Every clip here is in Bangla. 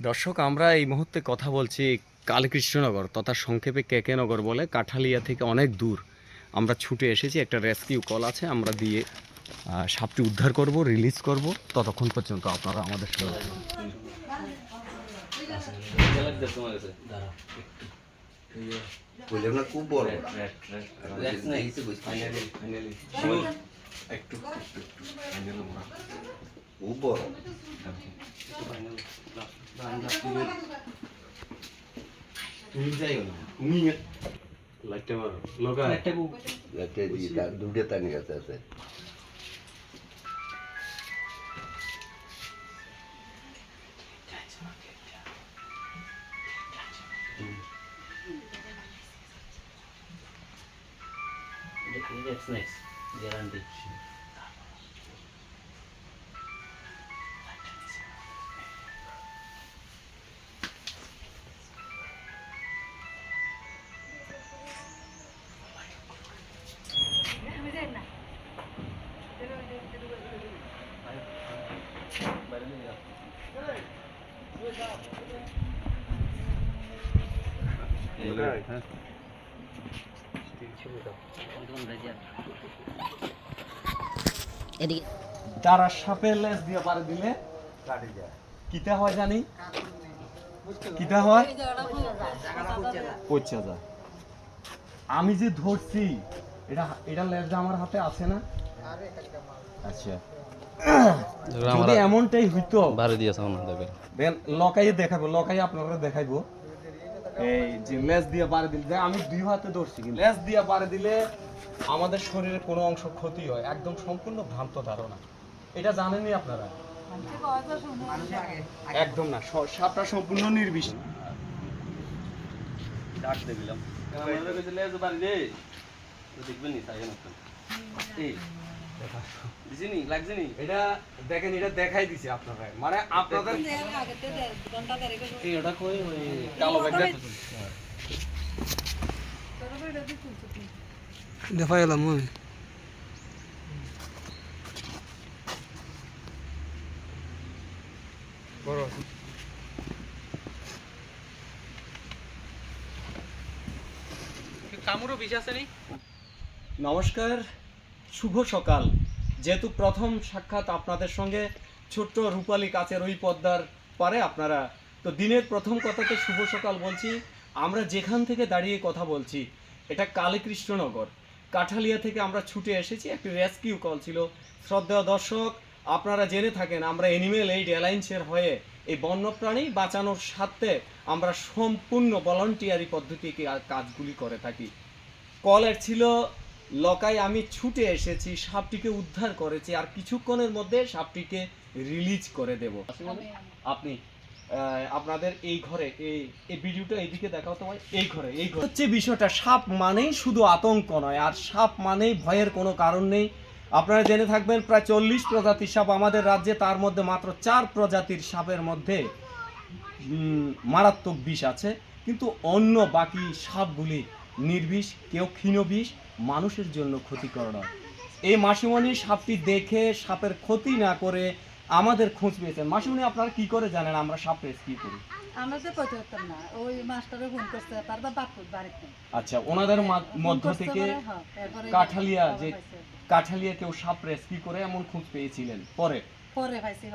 দর্শক, আমরা এই মুহূর্তে কথা বলছি কালীকৃষ্ণনগর তথা সংক্ষেপে কেকে নগর বলে, কাঠালিয়া থেকে অনেক দূর আমরা ছুটে এসেছি। একটা রেস্কিউ কল আছে, আমরা দিয়ে সাপটি উদ্ধার করব, রিলিজ করব। ততক্ষণ পর্যন্ত আপনারা আমাদের সঙ্গে বললাম না খুব বড় খুব বড় দুটো তানি গাছ আছে That's nice. Guarantee. যারা সাপের লেজ দিয়ে পারে দিলে কিতা হয় জানি, কিতা হয় পচা যায়। আমি যে ধরছি এটা এটা লেজটা আমার হাতে আছে না? আচ্ছা, যদি এমনটাই হইতো বাড়ি দিয়েছে না দেখবেন দেন লকাইয়ে দেখাবো, লকাইয়ে আপনারা দেখাইবো। এই যে লেজ দিয়ে পারে দিলে, আমি দুই হাতে ধরছি, কিন্তু লেজ দিয়ে পারে দিলে আমাদের শরীরের কোনো অংশ ক্ষতি হয়, একদম সম্পূর্ণ ভ্রান্ত ধারণা। এটা জানেননি আপনারা? একদম না, সাপটা সম্পূর্ণ নির্বিষ। ডাক দিলাম আমাদের কাছে লেজ বাড়ি দে তো দেখবেন নি তাই না এই দিছিনি লাগছেনি এটা দেখেন, এটা দেখাই দিছে আপনারা, মানে আপনাদের এই ওটা কই ওই কালো ব্যাগটা দেখা এলাম আমি নমস্কার, শুভ সকাল। যেহেতু প্রথম সাক্ষাৎ আপনাদের সঙ্গে, ছোট্ট রূপালী কাচের ওই পদ্মার পারে আপনারা, তো দিনের প্রথম কথাতে শুভ সকাল বলছি। আমরা যেখান থেকে দাঁড়িয়ে কথা বলছি এটা কালীকৃষ্ণনগর, কাঠালিয়া থেকে আমরা ছুটে এসেছি। একটি রেস্কিউ কল ছিল। শ্রদ্ধেয় দর্শক, আপনারা জেনে থাকেন আমরা অ্যানিমেল এইড অ্যালায়েন্সের হয়ে এই বন্যপ্রাণী বাঁচানোর স্বার্থে আমরা সম্পূর্ণ ভলান্টিয়ারি পদ্ধতিতে কাজগুলি করে থাকি। কলের ছিল লকায়, আমি ছুটে এসেছি, সাপটিকে উদ্ধার করেছি, আর কিছুক্ষণের মধ্যে সাপটিকে রিলিজ করে দেব। আপনি আপনাদের এই ঘরে এই ভিডিওটা এইদিকে দেখাও তো ভাই। এই ঘরে হচ্ছে বিষয়টা, সাপ মানেই শুধু আতঙ্ক নয়, আর সাপ মানেই ভয়ের কোনো কারণ নেই। আপনারা জেনে থাকবেন প্রায় 40 প্রজাতির সাপ আমাদের রাজ্যে, তার মধ্যে মাত্র 4 প্রজাতির সাপের মধ্যে মারাত্মক বিষ আছে, কিন্তু অন্য বাকি সাপগুলি নির্বিষ, কেউ ক্ষীণ বিষ, মানুষের জন্য ক্ষতিকর নয়। এই মাসিমণি সাপটি দেখে সাপের ক্ষতি না করে আমাদের খোঁজ পেয়েছেন। মাসিমণি, আপনারা কি করে জানেন আমরা সাপ রেস্কিউ করি? আমরা যে কইতে পারতাম না, ওই মাস্টারে ফোন করতে, তার বাপুর বাড়িতে। আচ্ছা, ওনাদের মধ্য থেকে কাঠালিয়া যে কাঠালিয়া কেউ সাপ রেস্কিউ করে এমন খোঁজ পেয়েছিলেন, পরে পরে পাইছি।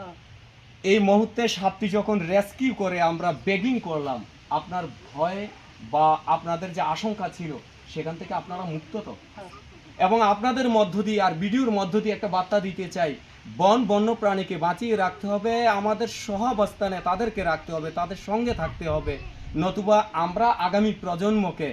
এই মুহূর্তে সাপটি যখন রেস্কিউ করে আমরা বেগিং করলাম, আপনার ভয় বা আপনাদের যে আশঙ্কা ছিল সেখান থেকে আপনারা মুক্ত তো? এবং আপনাদের মধ্য দিয়ে আর ভিডিওর মধ্য দিয়ে একটা বার্তা দিতে চাই, বন্যপ্রাণীকে বাঁচিয়ে রাখতে হবে, আমাদের সহাবস্থানে তাদেরকে রাখতে হবে, তাদের সঙ্গে থাকতে হবে, নতুবা আমরা আগামী প্রজন্মকে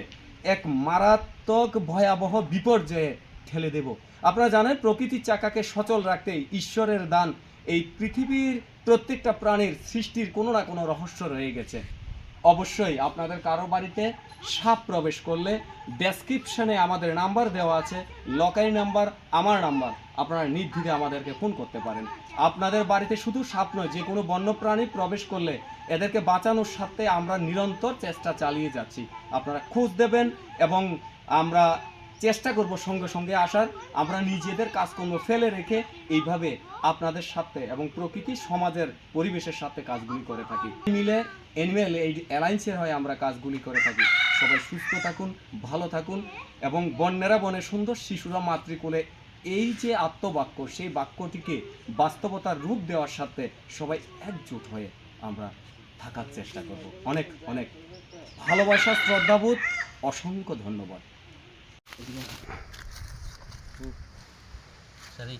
এক মারাত্মক ভয়াবহ বিপর্যয়ে ঠেলে দেব। আপনারা জানেন প্রকৃতির চাকাকে সচল রাখতে ঈশ্বরের দান, এই পৃথিবীর প্রত্যেকটা প্রাণীর সৃষ্টির কোনো না কোনো রহস্য রয়ে গেছে। অবশ্যই আপনাদের কারো বাড়িতে সাপ প্রবেশ করলে ডেসক্রিপশনে আমাদের নাম্বার দেওয়া আছে, লকাই নাম্বার, আমার নাম্বার, আপনারা নির্দ্বিধায় আমাদেরকে ফোন করতে পারেন। আপনাদের বাড়িতে শুধু সাপ নয়, যে কোনো বন্যপ্রাণী প্রবেশ করলে এদেরকে বাঁচানোর সাথে আমরা নিরন্তর চেষ্টা চালিয়ে যাচ্ছি। আপনারা খোঁজ দেবেন এবং আমরা চেষ্টা করব সঙ্গে সঙ্গে আসার। আমরা নিজেদের কাজকর্ম ফেলে রেখে এইভাবে আপনাদের সাথে এবং প্রকৃতি সমাজের পরিবেশের সাথে কাজগুলি করে থাকি। মিলে অ্যানিম্যাল এইড অ্যালায়েন্সের হয়ে আমরা কাজগুলি করে থাকি। সবাই সুস্থ থাকুন, ভালো থাকুন এবং বন্যেরা বনে সুন্দর, শিশুরা মাতৃকোলে, এই যে আত্মবাক্য, সেই বাক্যটিকে বাস্তবতার রূপ দেওয়ার সাথে সবাই একজোট হয়ে আমরা থাকার চেষ্টা করব। অনেক অনেক ভালোবাসা, শ্রদ্ধাবোধ, অসংখ্য ধন্যবাদ। সরি